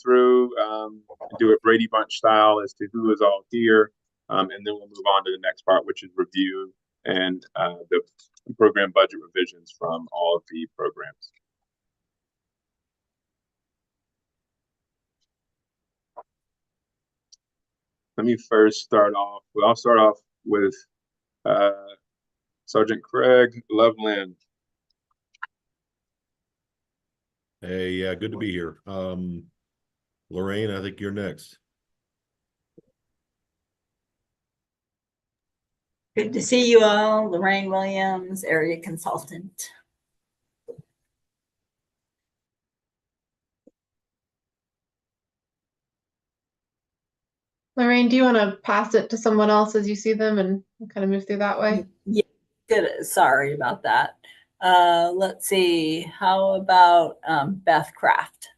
through and do it Brady Bunch style as to who is all here, and then we'll move on to the next part, which is review and the program budget revisions from all of the programs. Let me first start off. Well, I'll start off with Sergeant Craig Loveland. Hey, yeah, good to be here. Lorraine, I think you're next. Good to see you all. Lorraine Williams, area consultant. Lorraine, do you want to pass it to someone else as you see them and kind of move through that way? Yeah, good. Sorry about that. Let's see. How about Beth Kraft?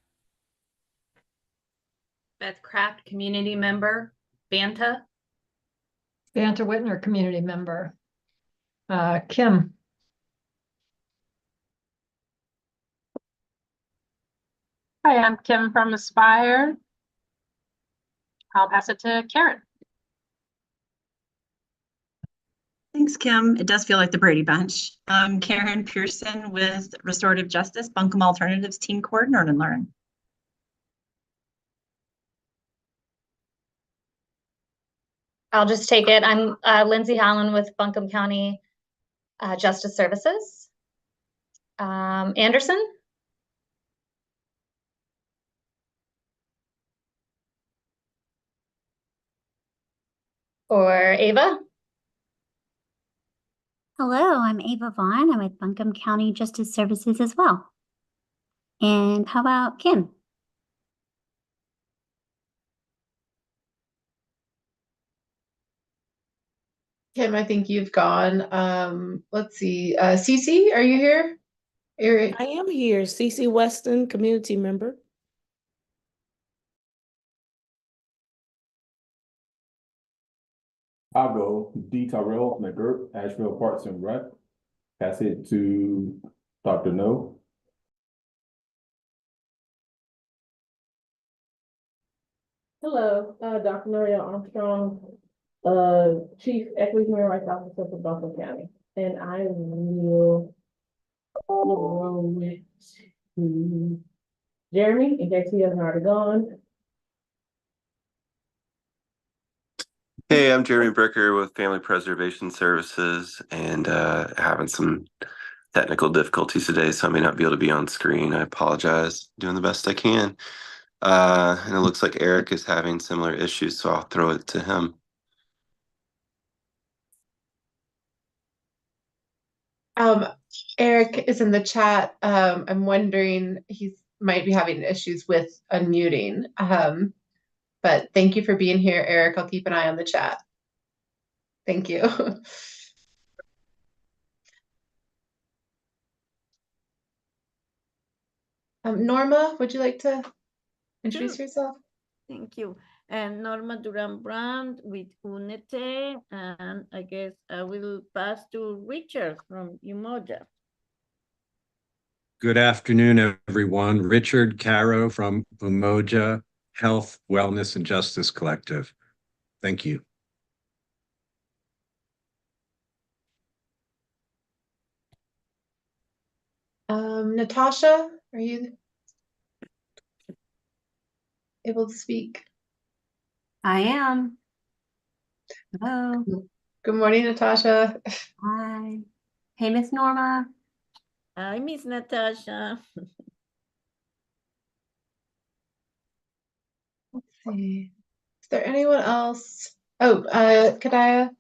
Beth Kraft, community member. Banta. Banta Whitner, community member. Kim. Hi, I'm Kim from Aspire. I'll pass it to Karen. Thanks, Kim. It does feel like the Brady Bunch. I'm Karen Pearson with Restorative Justice, Buncombe Alternatives Team Coordinator and Learn. I'll just take it. I'm Lindsay Holland with Buncombe County Justice Services. Anderson? Or Ava? Hello, I'm Ava Vaughn. I'm with Buncombe County Justice Services as well. And how about Kim? Kim, I think you've gone. Let's see. Cece, are you here? I am here. Cece Weston, community member. I'll go D. Tyrell McGurk, Asheville Parks and Rec. Pass it to Dr. No. Hello, Dr. Noria Armstrong, Chief Equity Human Rights Officer for Buncombe County. And I will roll with Jeremy, in case he hasn't already gone. Hey, I'm Jeremy Bricker with Family Preservation Services and having some technical difficulties today, so I may not be able to be on screen. I apologize. Doing the best I can. And it looks like Eric is having similar issues, so I'll throw it to him. Eric is in the chat. I'm wondering, he might be having issues with unmuting. But thank you for being here, Eric. I'll keep an eye on the chat. Thank you. Norma, would you like to introduce yourself? Thank you. And Norma Duran Brand with UNETE, and I guess I will pass to Richard from Umoja. Good afternoon, everyone. Richard Caro from Umoja Health, Wellness, and Justice Collective. Thank you. Natasha, are you able to speak? I am. Hello. Good morning, Natasha. Hi. Hey, Miss Norma. Hi, Miss Natasha. Let's see. Is there anyone else? Oh, Kadaya.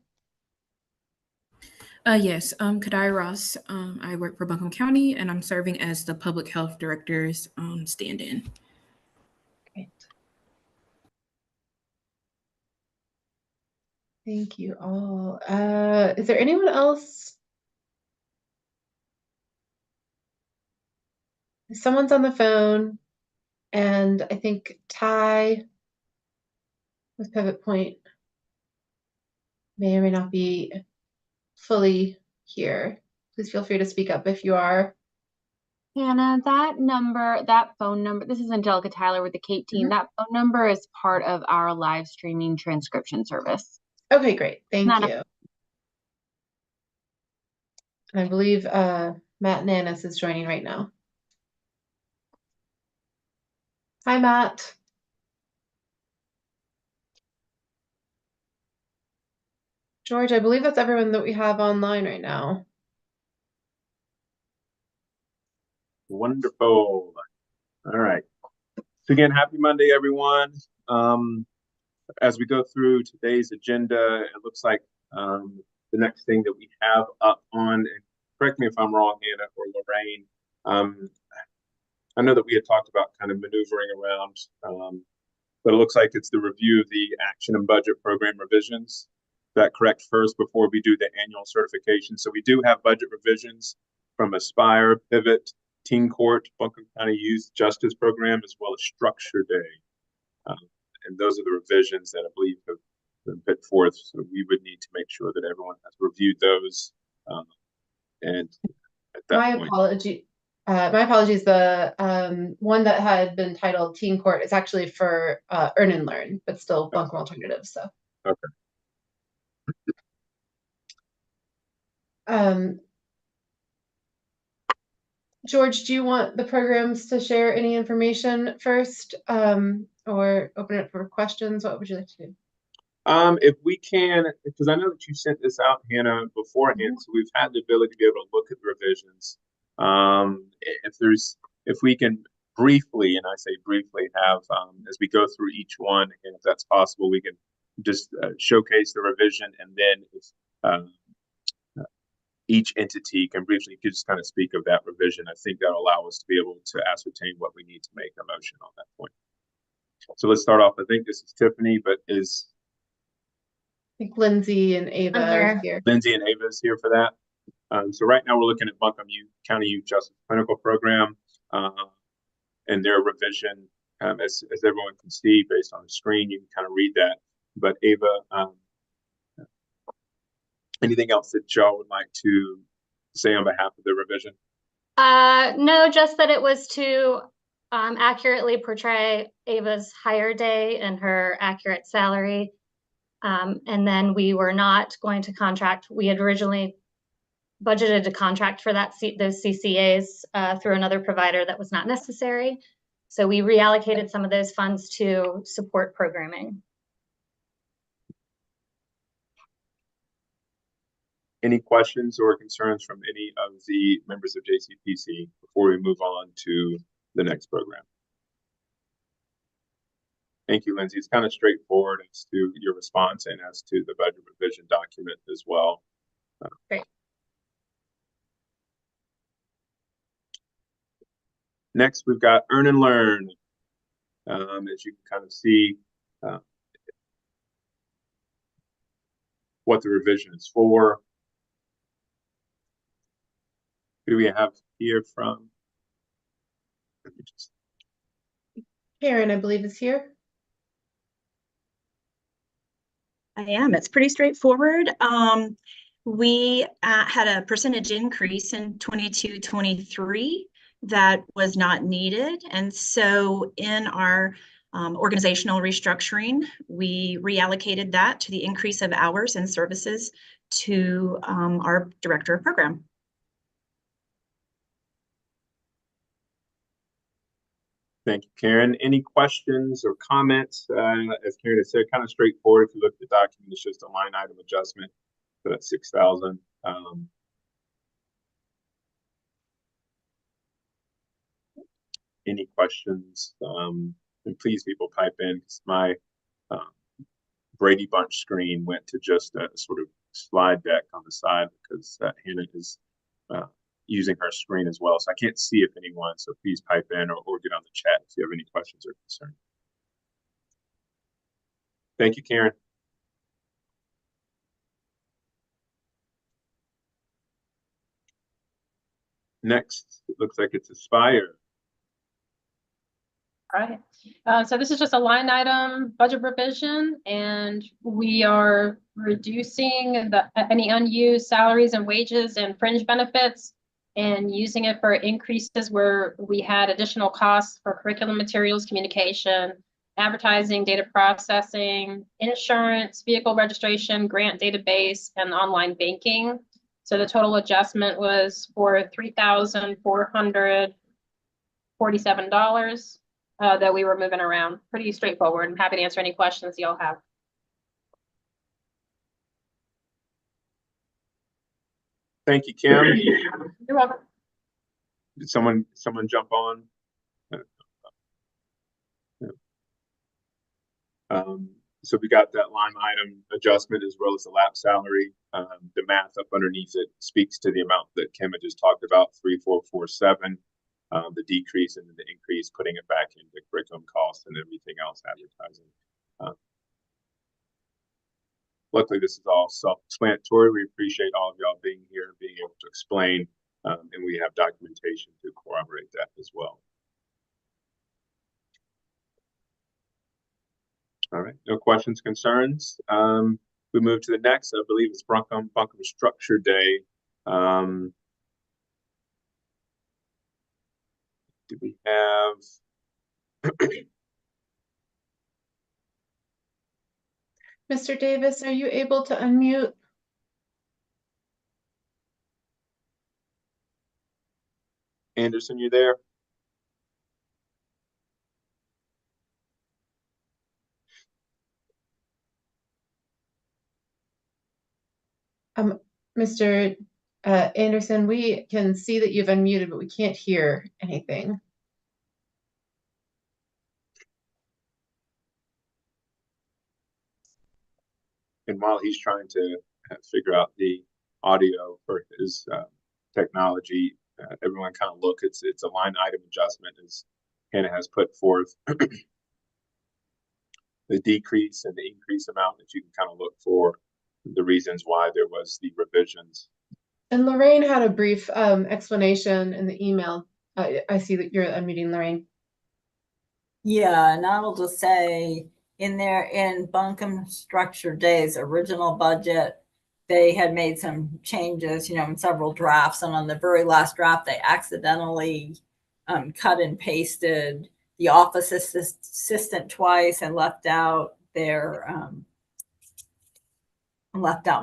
Yes, Kadai Ross. I work for Buncombe County, and I'm serving as the Public Health Director's stand-in. Great. Thank you all. Is there anyone else? Someone's on the phone, and I think Ty with Pivot Point may or may not be fully here. Please feel free to speak up if you are. Hannah, that phone number, this is Angelica Tyler with the Kate team. That phone number is part of our live streaming transcription service. Okay, great. Thank Not you. I believe Matt Nanis is joining right now. Hi, Matt. George, I believe that's everyone that we have online right now. Wonderful. All right. So again, happy Monday, everyone. As we go through today's agenda, it looks like the next thing that we have up on, and correct me if I'm wrong, Hannah or Lorraine, I know that we had talked about kind of maneuvering around, but it looks like it's the review of the action and budget program revisions. Is that correct first before we do the annual certification? So we do have budget revisions from Aspire, Pivot, Teen Court, Buncombe County Youth Justice Program, as well as Structure Day. And those are the revisions that I believe have been put forth. So we would need to make sure that everyone has reviewed those. And at that My point, apologies. The one that had been titled Teen Court is actually for Earn and Learn, but still Buncombe Alternatives. So. Okay. George, do you want the programs to share any information first, or open it for questions? What would you like to do? If we can, because I know that you sent this out, Hannah, beforehand, so we've had the ability to be able to look at the revisions. If we can briefly, and I say briefly, have as we go through each one, and if that's possible, we can just showcase the revision, and then if each entity can briefly just kind of speak of that revision. I think that'll allow us to be able to ascertain what we need to make a motion on that point. So let's start off. I think this is Tiffany, but I think Lindsay and Ava are here. Lindsay and Ava is here for that. So right now we're looking at Buncombe County Youth Justice Clinical Program and their revision. As everyone can see based on the screen, you can kind of read that. But Ava, anything else that y'all would like to say on behalf of the revision? No, just that it was to accurately portray Ava's hire day and her accurate salary. And then we were not going to contract. We had originally budgeted to contract for those CCAs through another provider that was not necessary. So we reallocated some of those funds to support programming. Any questions or concerns from any of the members of JCPC before we move on to the next program? Thank you, Lindsay. It's kind of straightforward as to your response and as to the budget revision document as well. Great. Next, we've got Earn and Learn. As you can kind of see what the revision is for. Who do we have here from? Karen, I believe, is here. I am. It's pretty straightforward. We had a percentage increase in 22-23 that was not needed. And so in our organizational restructuring, we reallocated that to the increase of hours and services to our director of program. Thank you, Karen. Any questions or comments? As Karen has said, kind of straightforward. If you look at the document, it's just a line item adjustment for that 6,000. Any questions? And please, people, pipe in. My Brady Bunch screen went to just a sort of slide deck on the side because Hannah is using her screen as well. So I can't see if anyone, so please pipe in or get on the chat if you have any questions or concerns. Thank you, Karen. Next, it looks like it's Aspire. All right. So this is just a line item budget revision, and we are reducing any unused salaries and wages and fringe benefits and using it for increases where we had additional costs for curriculum materials, communication, advertising, data processing, insurance, vehicle registration, grant database, and online banking. So the total adjustment was for $3,447 that we were moving around. Pretty straightforward. I'm happy to answer any questions y'all have. Thank you, Kim. You're welcome. Did someone jump on? So we got that line item adjustment as well as the lap salary. The math up underneath it speaks to the amount that Kim had just talked about, 3,447. The decrease and the increase, putting it back into curriculum costs and everything else, advertising. Luckily, this is all self-explanatory. We appreciate all of y'all being here, being able to explain, and we have documentation to corroborate that as well. All right, no questions, concerns. We move to the next. I believe it's Buncombe Structure Day. Do we have? Mr. Davis, are you able to unmute? Anderson, you there? Mr. Anderson, we can see that you've unmuted, but we can't hear anything. And while he's trying to figure out the audio for his technology, everyone kind of look. It's a line item adjustment, as Hannah has put forth. The decrease and the increase amount that you can kind of look for the reasons why there was the revisions. And Lorraine had a brief explanation in the email. I see that you're unmuting, Lorraine. Yeah, and I will just say in Buncombe Structure Day's original budget, they had made some changes, in several drafts. And on the very last draft, they accidentally cut and pasted the office assistant twice and left out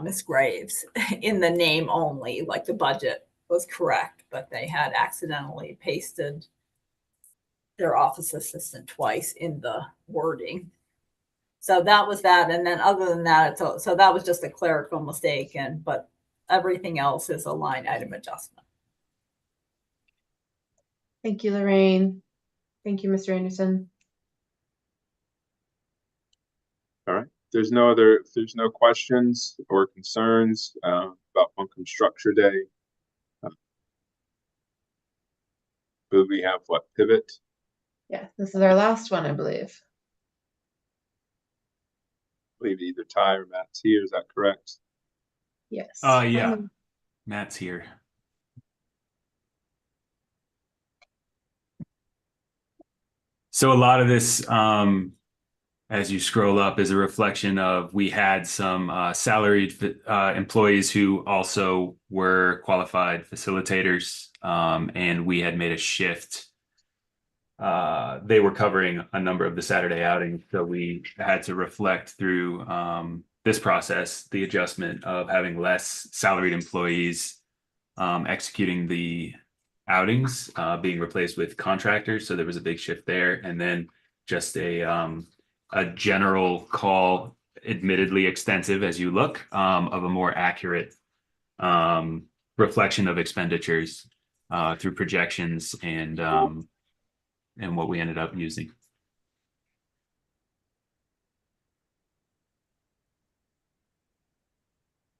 Miss Graves in the name only. Like the budget was correct, but they had accidentally pasted their office assistant twice in the wording. So that was that. And then other than that, so that was just a clerical mistake, but everything else is a line item adjustment. Thank you, Lorraine. Thank you, Mr. Anderson. All right. If there's no questions or concerns about Buncombe Structure Day. Will we have what, pivot? Yeah, this is our last one, I believe. I believe either Ty or Matt's here. Is that correct? Yes. Yeah. Matt's here. So a lot of this, as you scroll up, is a reflection of we had some salaried employees who also were qualified facilitators, and we had made a shift. They were covering a number of the Saturday outings, so we had to reflect through this process the adjustment of having less salaried employees executing the outings, being replaced with contractors. So there was a big shift there, and then just a general call, admittedly extensive as you look, of a more accurate reflection of expenditures through projections and what we ended up using.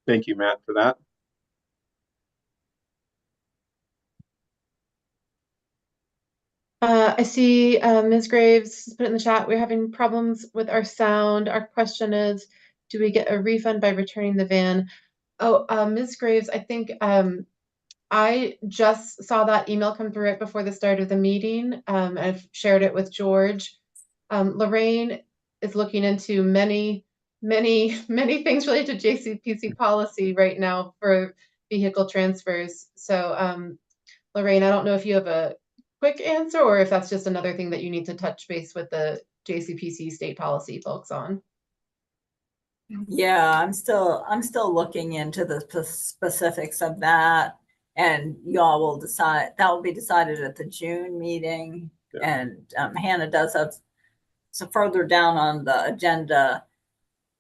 Thank you, Matt, for that. I see Ms. Graves put in the chat, we're having problems with our sound. Our question is, do we get a refund by returning the van? Oh, Ms. Graves, I think I just saw that email come through right before the start of the meeting. I've shared it with George. Lorraine is looking into many things related to JCPC policy right now for vehicle transfers. So Lorraine, I don't know if you have a quick answer or if that's just another thing that you need to touch base with the JCPC state policy folks on. Yeah, I'm still looking into the specifics of that, and y'all will decide. That will be decided at the June meeting. Yeah. And Hannah does have so further down on the agenda.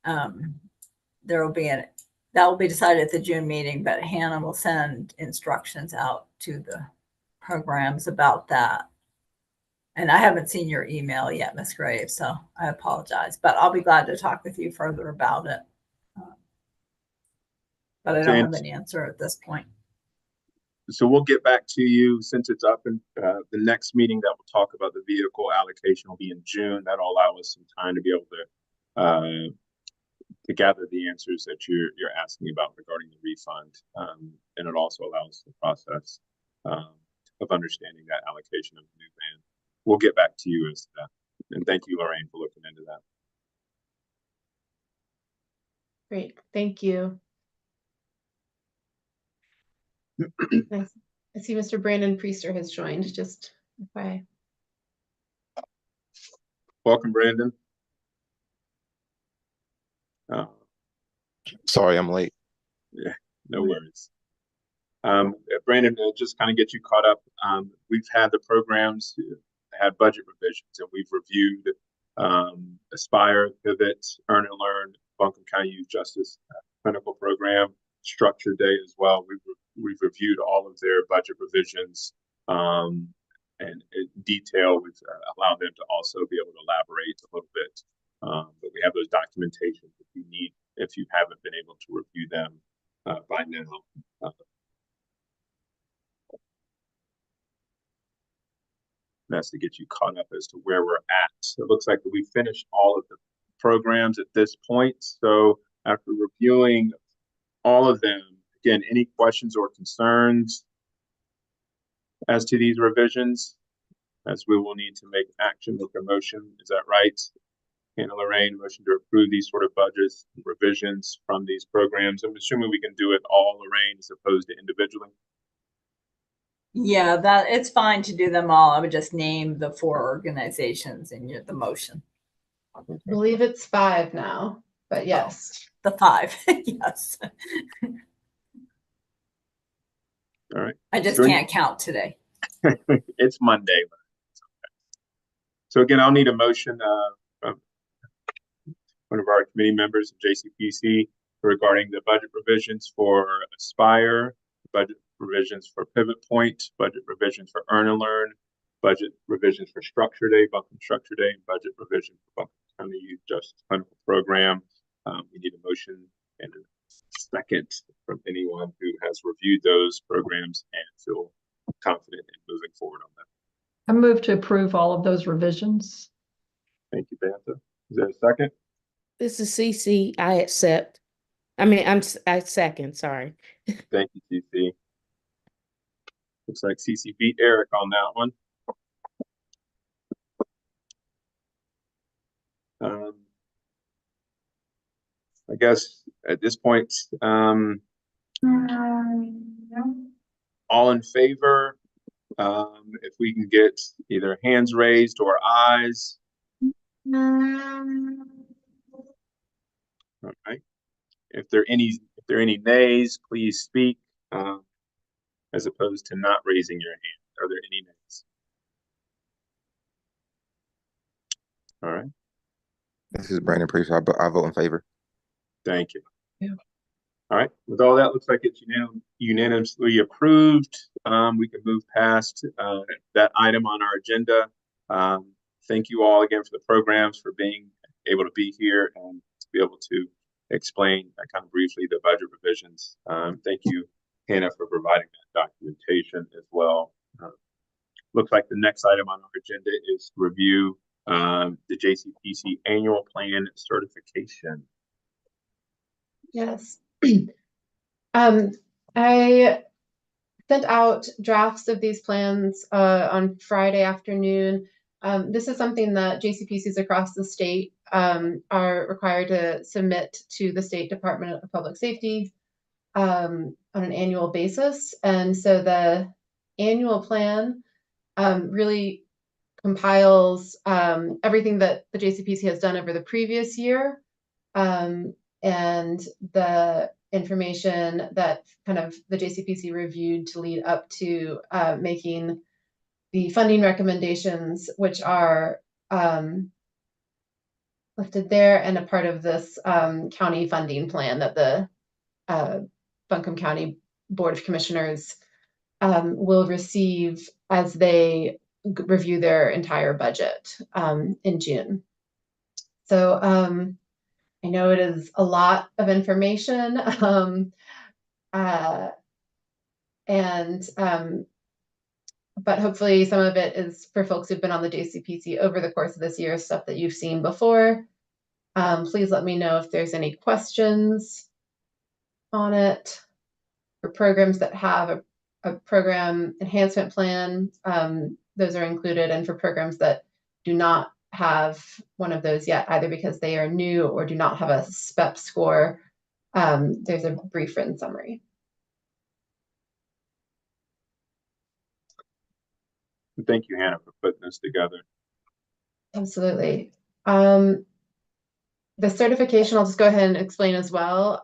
There will be that will be decided at the June meeting, but Hannah will send instructions out to the programs about that. And I haven't seen your email yet, Ms. Graves, so I apologize, but I'll be glad to talk with you further about it. But I don't have an answer at this point. So we'll get back to you since it's up in the next meeting that we'll talk about the vehicle allocation will be in June. That'll allow us some time to be able to gather the answers that you're asking about regarding the refund. And it also allows the process of understanding that allocation of the new van. We'll get back to you as to that. And thank you, Lorraine, for looking into that. Great, thank you. Nice. I see Mr. Brandon Priester has joined, just FYI. Welcome, Brandon. Sorry, I'm late. Yeah, no worries. Brandon, just kind of get you caught up. We've had the programs had budget revisions, and we've reviewed Aspire, Pivot, Earn and Learn, Buncombe County Youth Justice Clinical Program, Structure Day as well. We've reviewed all of their budget revisions and in detail. We've allowed them to also be able to elaborate a little bit. But we have those documentations if you need, if you haven't been able to review them by now. That's to get you caught up as to where we're at. So it looks like we finished all of the programs at this point. So after reviewing all of them, again, any questions or concerns as to these revisions, as we will need to make action with a motion. Is that right? Hannah, Lorraine, motion to approve these sort of budgets revisions from these programs. I'm assuming we can do it all, Lorraine, as opposed to individually. Yeah, that it's fine to do them all. I would just name the 4 organizations in the motion. I believe it's 5 now, but yes. Oh, the 5, yes. All right. I just can't count today. It's Monday. So again, I'll need a motion from one of our committee members of JCPC regarding the budget revisions for Aspire, budget revisions for Pivot Point, budget revisions for Earn and Learn, budget revisions for Structure Day, Buncombe Structure Day, and budget revision for Buncombe County Youth Justice Clinical Program. We need a motion and a second from anyone who has reviewed those programs and feel confident in moving forward on that. I move to approve all of those revisions. Thank you, Bantha. Is there a second? This is CC. I accept. I second, sorry. Thank you, CC. Looks like CC beat Eric on that one. I guess at this point, all in favor, if we can get either hands raised or ayes. All right. If there are any nays, please speak, as opposed to not raising your hand. Are there any nays? All right. This is Brandon Priester. I vote in favor. Thank you. Yeah. All right. With all that, looks like it's unanimously approved. We can move past that item on our agenda. Thank you all again for the programs, for being able to be here and to be able to explain kind of briefly the budget revisions. Thank you, Hannah, for providing that documentation as well. Looks like the next item on our agenda is to review the JCPC annual plan certification. Yes. I sent out drafts of these plans on Friday afternoon. This is something that JCPCs across the state are required to submit to the State Department of Public Safety on an annual basis. And so the annual plan really compiles everything that the JCPC has done over the previous year, and the information that kind of the JCPC reviewed to lead up to making the funding recommendations, which are listed there, and a part of this county funding plan that the Buncombe County Board of Commissioners will receive as they review their entire budget in June. So I know it is a lot of information, but hopefully some of it is for folks who've been on the JCPC over the course of this year, stuff that you've seen before. Please let me know if there's any questions on it. For programs that have a program enhancement plan, those are included, and for programs that do not have one of those yet, either because they are new or do not have a SPEP score, there's a brief written summary. Thank you, Hannah, for putting this together. Absolutely. The certification, I'll just go ahead and explain as well.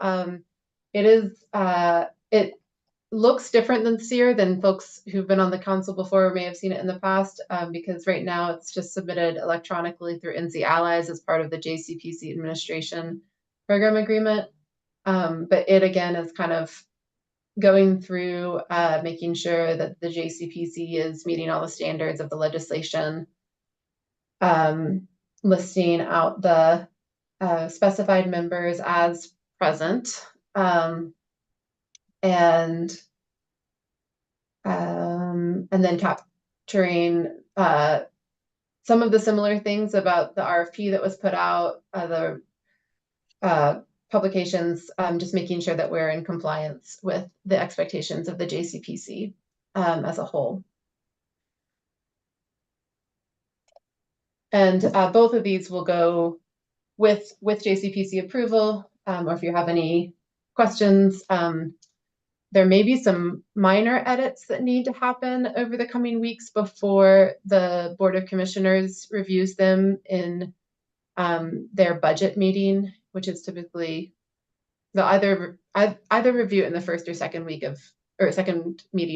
It looks different than folks who've been on the council before may have seen it in the past, because right now it's just submitted electronically through NC Allies as part of the JCPC administration program agreement. But it again is kind of going through making sure that the JCPC is meeting all the standards of the legislation, listing out the specified members as present, and then capturing some of the similar things about the RFP that was put out, the publications, just making sure that we're in compliance with the expectations of the JCPC as a whole. And both of these will go with JCPC approval, or if you have any questions. There may be some minor edits that need to happen over the coming weeks before the Board of Commissioners reviews them in their budget meeting, which is typically they'll either review it in the first or second meeting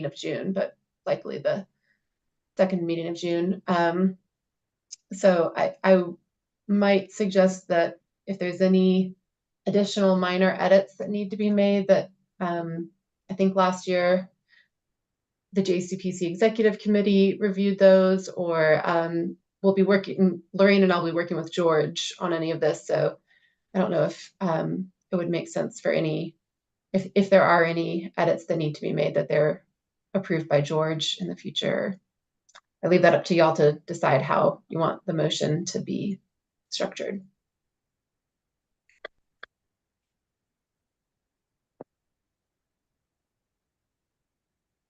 of June, but likely the second meeting of June. So I might suggest that if there's any additional minor edits that need to be made, that I think last year the JCPC Executive Committee reviewed those, or we'll be working, Lorraine and I'll be working with George on any of this. So I don't know if it would make sense for if there are any edits that need to be made, that they're approved by George in the future. I leave that up to y'all to decide how you want the motion to be structured.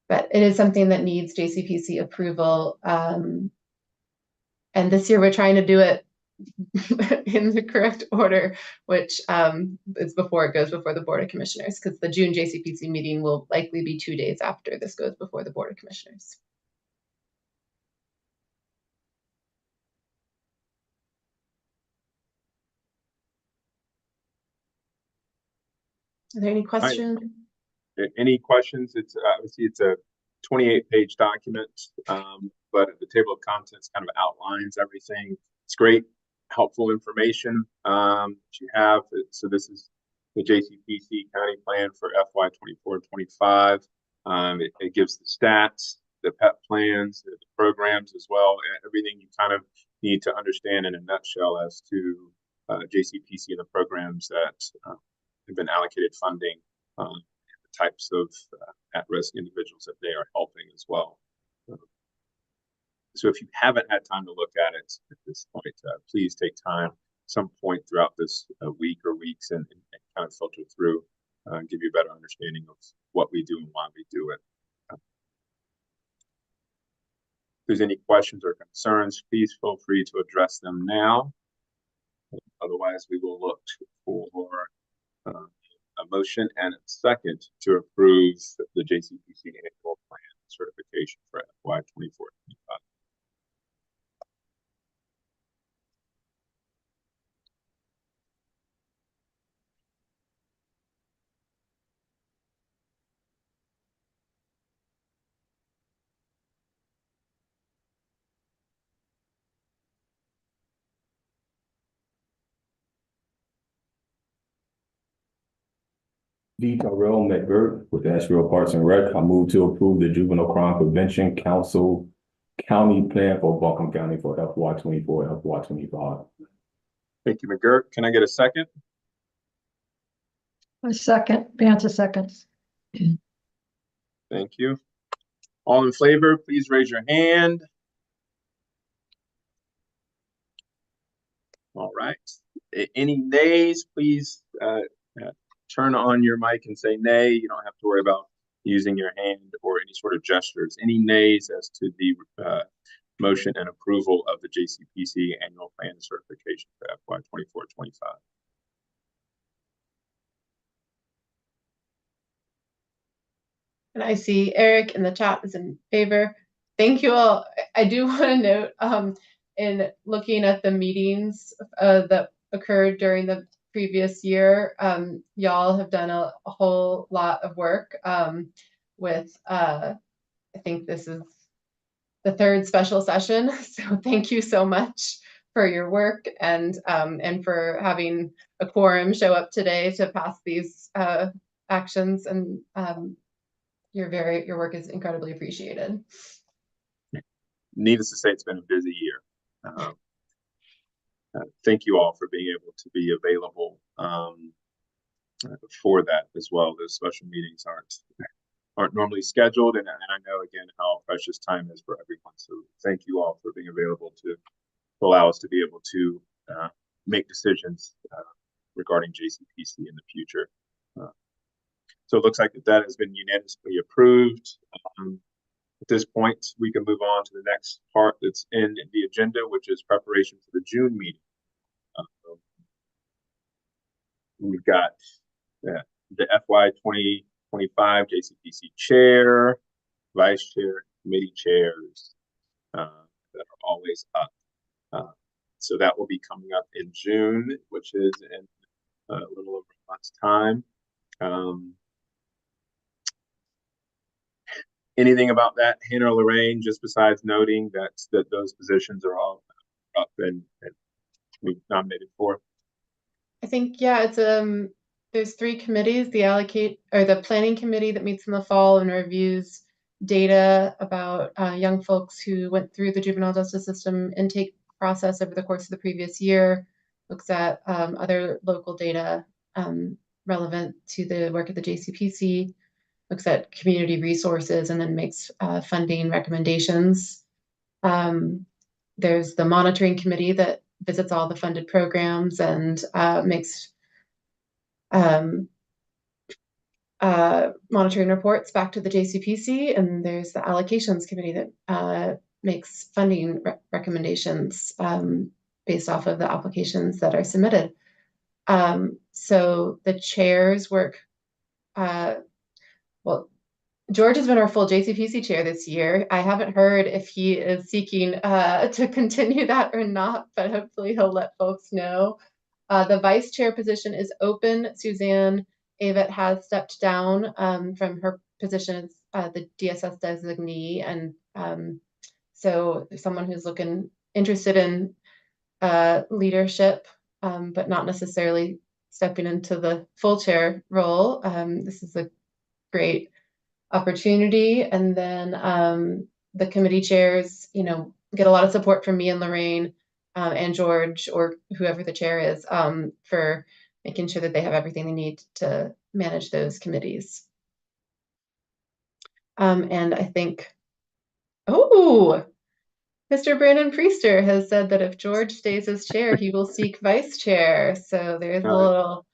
But it is something that needs JCPC approval. And this year we're trying to do it in the correct order, which is before it goes before the Board of Commissioners, because the June JCPC meeting will likely be 2 days after this goes before the Board of Commissioners. Are there any questions? Any questions? It's obviously it's a 28-page document, but the table of contents kind of outlines everything. It's great, helpful information that you have. So this is the JCPC County Plan for FY 24 and 25. It gives the stats, the PEP plans, the programs as well, everything you kind of need to understand in a nutshell as to JCPC and the programs that have been allocated funding, the types of at-risk individuals that they are helping as well. So if you haven't had time to look at it at this point, please take time some point throughout this week or weeks and kind of filter through and give you a better understanding of what we do and why we do it. If there's any questions or concerns, please feel free to address them now. Otherwise, we will look for a motion and a second to approve the JCPC annual plan. certification for FY 24-25. D. Terrell McGirt with Asheville Parks and Rec. I move to approve the Juvenile Crime Prevention Council County Plan for Buncombe County for FY 24, FY 25. Thank you, McGirt. Can I get a second? A second, Banta seconds. Thank you. All in favor, please raise your hand. All right. Any nays, please turn on your mic and say nay. You don't have to worry about using your hand or any sort of gestures. Any nays as to the motion and approval of the JCPC annual plan certification for FY 24-25? And I see Eric in the chat is in favor. Thank you all. I do want to note, in looking at the meetings that occurred during the previous year, y'all have done a whole lot of work with, I think this is the third special session. So thank you so much for your work and for having a quorum show up today to pass these actions. And your work is incredibly appreciated. Needless to say, it's been a busy year. Thank you all for being able to be available for that as well. Those special meetings aren't normally scheduled, and I know again how precious time is for everyone. So thank you all for being available to allow us to be able to make decisions regarding JCPC in the future. So it looks like that has been unanimously approved. At this point, we can move on to the next part that's in the agenda, which is preparation for the June meeting. We've got the FY 2025 JCPC chair, vice chair, committee chairs that are always up. So that will be coming up in June, which is in a little over a month's time. Anything about that, Hannah or Lorraine, just besides noting that those positions are all up and we nominated for? I think, yeah, it's there's 3 committees, the planning committee that meets in the fall and reviews data about young folks who went through the juvenile justice system intake process over the course of the previous year, looks at other local data relevant to the work of the JCPC, looks at community resources, and then makes funding recommendations. There's the monitoring committee that visits all the funded programs and makes monitoring reports back to the JCPC. And there's the allocations committee that makes funding recommendations based off of the applications that are submitted. So the chairs work, well, George has been our full JCPC chair this year. I haven't heard if he is seeking to continue that or not, but hopefully he'll let folks know. The vice chair position is open. Suzanne Avett has stepped down from her position as the DSS designee. And so there's someone who's interested in leadership, but not necessarily stepping into the full chair role. This is a great opportunity. And then the committee chairs, get a lot of support from me and Lorraine and George, or whoever the chair is, for making sure that they have everything they need to manage those committees. And I think, Mr. Brandon Priester has said that if George stays as chair, he will seek vice chair. So there's a little,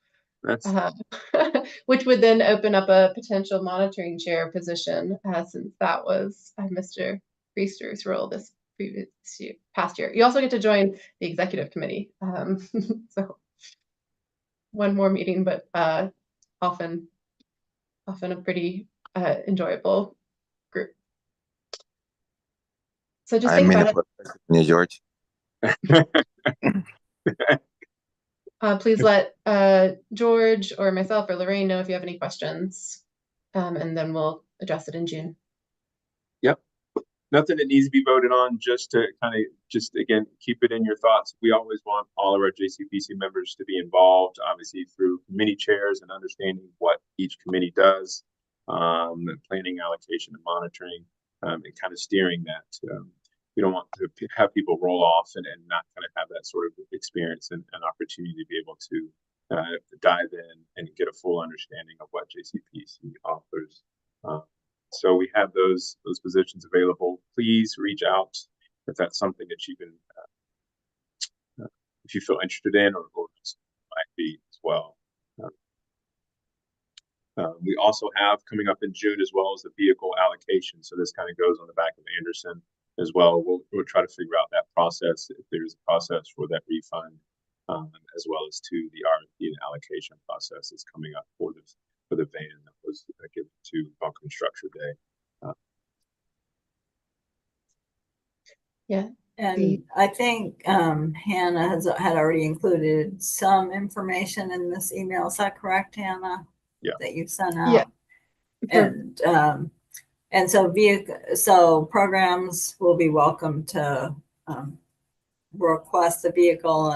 which would then open up a potential monitoring chair position, since that was Mr. Priester's role this past year. You also get to join the executive committee. So one more meeting, but often a pretty enjoyable group. So just I think mean, about it. New George. Please let George or myself or Lorraine know if you have any questions, and then we'll address it in June. Yep. Nothing that needs to be voted on, just to kind of again, keep it in your thoughts. We always want all of our JCPC members to be involved, obviously through committee chairs and understanding what each committee does, planning, allocation, and monitoring, and kind of steering that. We don't want to have people roll off and not kind of have that sort of experience and opportunity to be able to dive in and get a full understanding of what JCPC offers. So we have those positions available. Please reach out if that's something that you can, if you feel interested in, or might be as well. We also have coming up in June as well as the vehicle allocation. So this kind of goes on the back of Anderson as well. We'll try to figure out that process, if there's a process for that refund, as well as to the RFP and allocation process is coming up for the van that was given to Buncombe Structure Day. Yeah. And I think Hannah had already included some information in this email. Is that correct, Hannah? Yeah. That you sent out. Yeah. And so programs will be welcome to request the vehicle,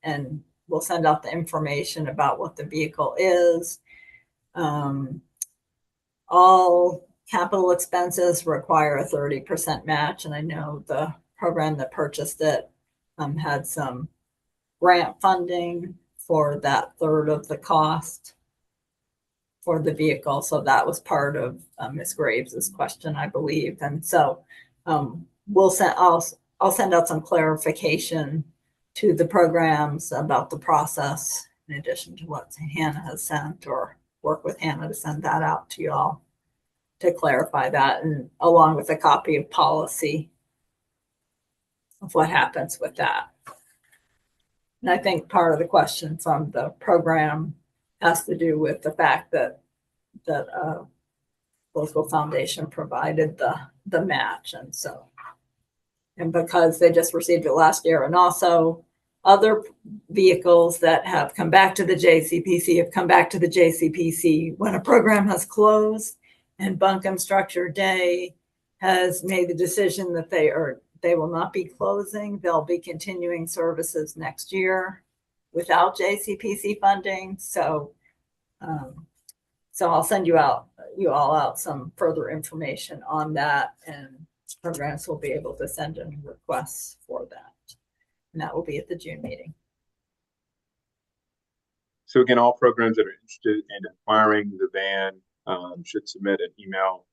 and we'll send out the information about what the vehicle is. All capital expenses require a 30% match, and I know the program that purchased it had some grant funding for that third of the cost for the vehicle. So that was part of Ms. Graves's question, I believe. And so I'll send out some clarification to the programs about the process, in addition to what Hannah has sent, or work with Hannah to send that out to you all to clarify that, and along with a copy of policy of what happens with that. And I think part of the question from the program has to do with the fact that Local Foundation provided the match, and because they just received it last year, and also other vehicles that have come back to the JCPC have come back to the JCPC when a program has closed, and Buncombe Structure Day has made the decision that they will not be closing. They'll be continuing services next year without JCPC funding. So I'll send you all out some further information on that, and programs will be able to send in requests for that. And that will be at the June meeting. So again, all programs that are interested in acquiring the van should submit an email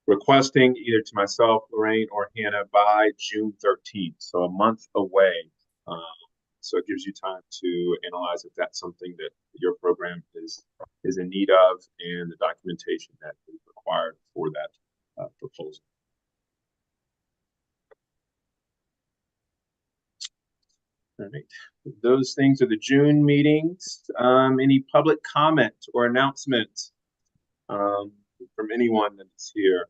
requesting either to myself, Lorraine, or Hannah by June 13th. So a month away. So it gives you time to analyze if that's something that your program is in need of, and the documentation that is required for that proposal. All right, those things are the June meetings. Any public comment or announcement from anyone that's here?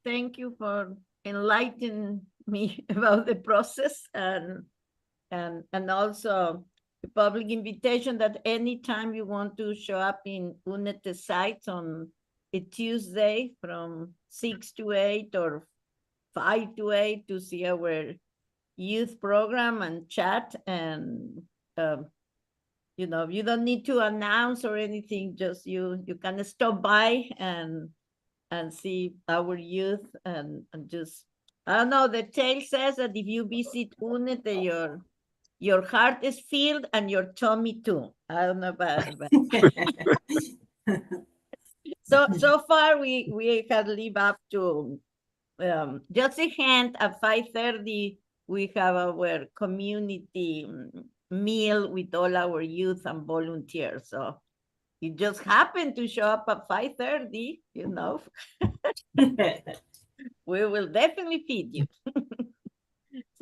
Thank you for enlightening me about the process, and also the public invitation that anytime you want to show up in UNET sites on a Tuesday from 6 to 8 or 5 to 8 to see our youth program and chat, and you don't need to announce or anything, just you can stop by and see our youth, and just, I don't know, the tale says that if you visit UNET, your heart is filled and your tummy too. I don't know about it. So far we have lived up to just a hint. At 5:30 we have our community meal with all our youth and volunteers. So you just happen to show up at 5:30, we will definitely feed you.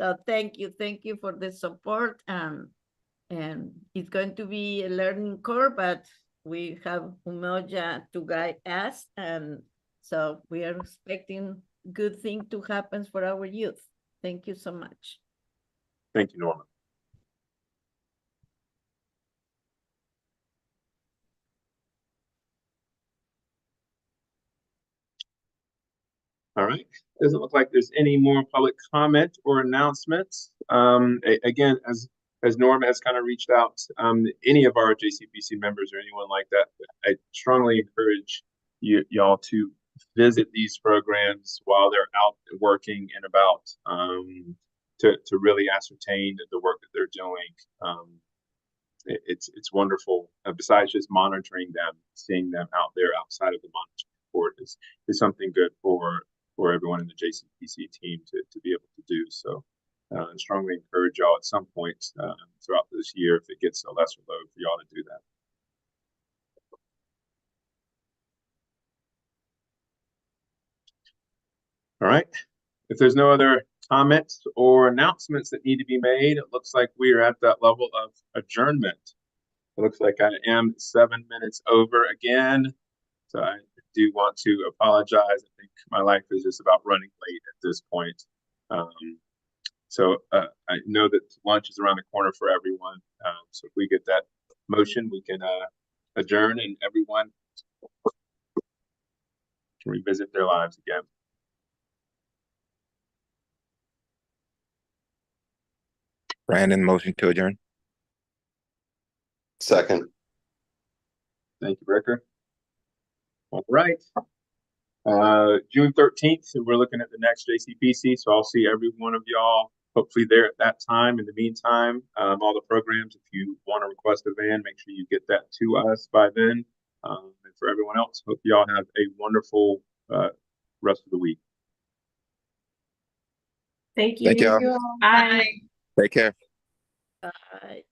So thank you for the support. And it's going to be a learning curve, but we have Umoja to guide us. And so we are expecting good things to happen for our youth. Thank you so much. Thank you, Norma. All right. Doesn't look like there's any more public comment or announcements. Again, as Norma has kind of reached out, any of our JCPC members or anyone like that, I strongly encourage y'all to visit these programs while they're out working and about, to really ascertain the work that they're doing. It's wonderful. Besides just monitoring them, seeing them out there outside of the monitoring board is something good for everyone in the JCPC team to be able to do. So I strongly encourage y'all at some point throughout this year, if it gets a lesser load, for y'all to do that. All right. If there's no other comments or announcements that need to be made, it looks like we are at that level of adjournment. It looks like I am 7 minutes over again. So I do want to apologize. I think my life is just about running late at this point. So I know that lunch is around the corner for everyone. So if we get that motion, we can adjourn and everyone can revisit their lives again. Brandon, motion to adjourn. Second. Thank you, Ricker. All right. June 13th, we're looking at the next JCPC. So I'll see every one of y'all hopefully there at that time. In the meantime, all the programs, if you want to request a van, make sure you get that to us by then. And for everyone else, hope y'all have a wonderful rest of the week. Thank you. Thank y'all. Bye. Take care. Bye.